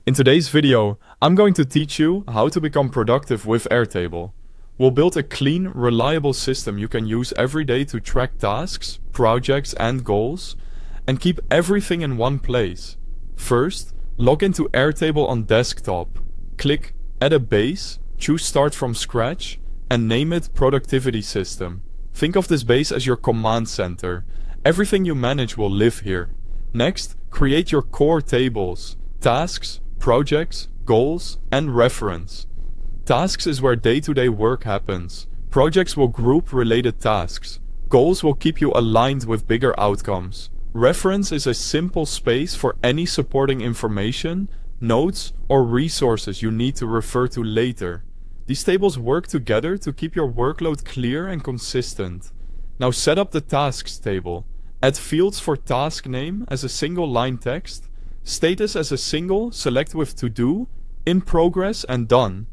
In today's video, I'm going to teach you how to become productive with Airtable. We'll build a clean, reliable system you can use every day to track tasks, projects, and goals, and keep everything in one place. First, log into Airtable on desktop. Click Add a Base, choose Start from Scratch, and name it Productivity System. Think of this base as your command center. Everything you manage will live here. Next, create your core tables: tasks, projects, goals, and reference. Tasks is where day-to-day work happens. Projects will group related tasks. Goals will keep you aligned with bigger outcomes. Reference is a simple space for any supporting information, notes, or resources you need to refer to later. These tables work together to keep your workload clear and consistent. Now set up the tasks table. Add fields for task name as a single line text, status as a single select with to do, in progress, and done.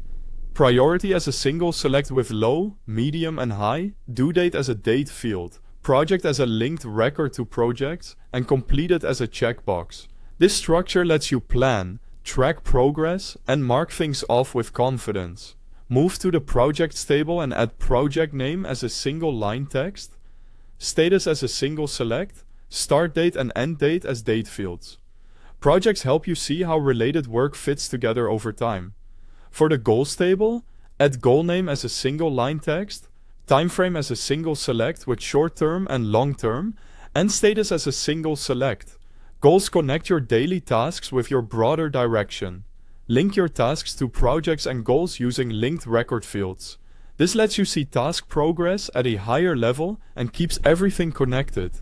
Priority as a single select with low, medium, and high, due date as a date field, project as a linked record to projects, and completed as a checkbox. This structure lets you plan, track progress, and mark things off with confidence. Move to the projects table and add project name as a single line text, status as a single select, start date and end date as date fields. Projects help you see how related work fits together over time. For the goals table, add goal name as a single line text, time frame as a single select with short term and long term, and status as a single select. Goals connect your daily tasks with your broader direction. Link your tasks to projects and goals using linked record fields. This lets you see task progress at a higher level and keeps everything connected.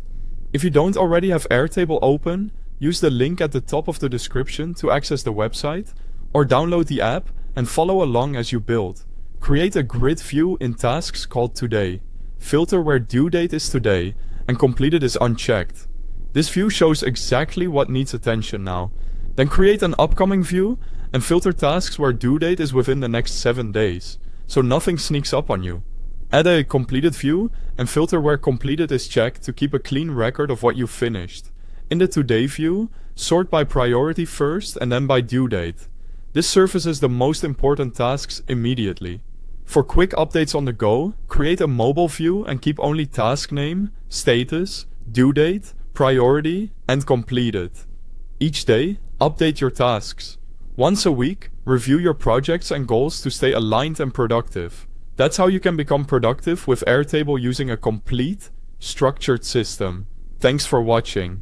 If you don't already have Airtable open, use the link at the top of the description to access the website, or download the app and follow along as you build. Create a grid view in tasks called Today. Filter where due date is today and completed is unchecked. This view shows exactly what needs attention now. Then create an upcoming view and filter tasks where due date is within the next 7 days, so nothing sneaks up on you. Add a completed view and filter where completed is checked to keep a clean record of what you finished. In the Today view, sort by priority first and then by due date. This surfaces the most important tasks immediately. For quick updates on the go, create a mobile view and keep only task name, status, due date, priority, and completed. Each day, update your tasks. Once a week, review your projects and goals to stay aligned and productive. That's how you can become productive with Airtable using a complete, structured system. Thanks for watching.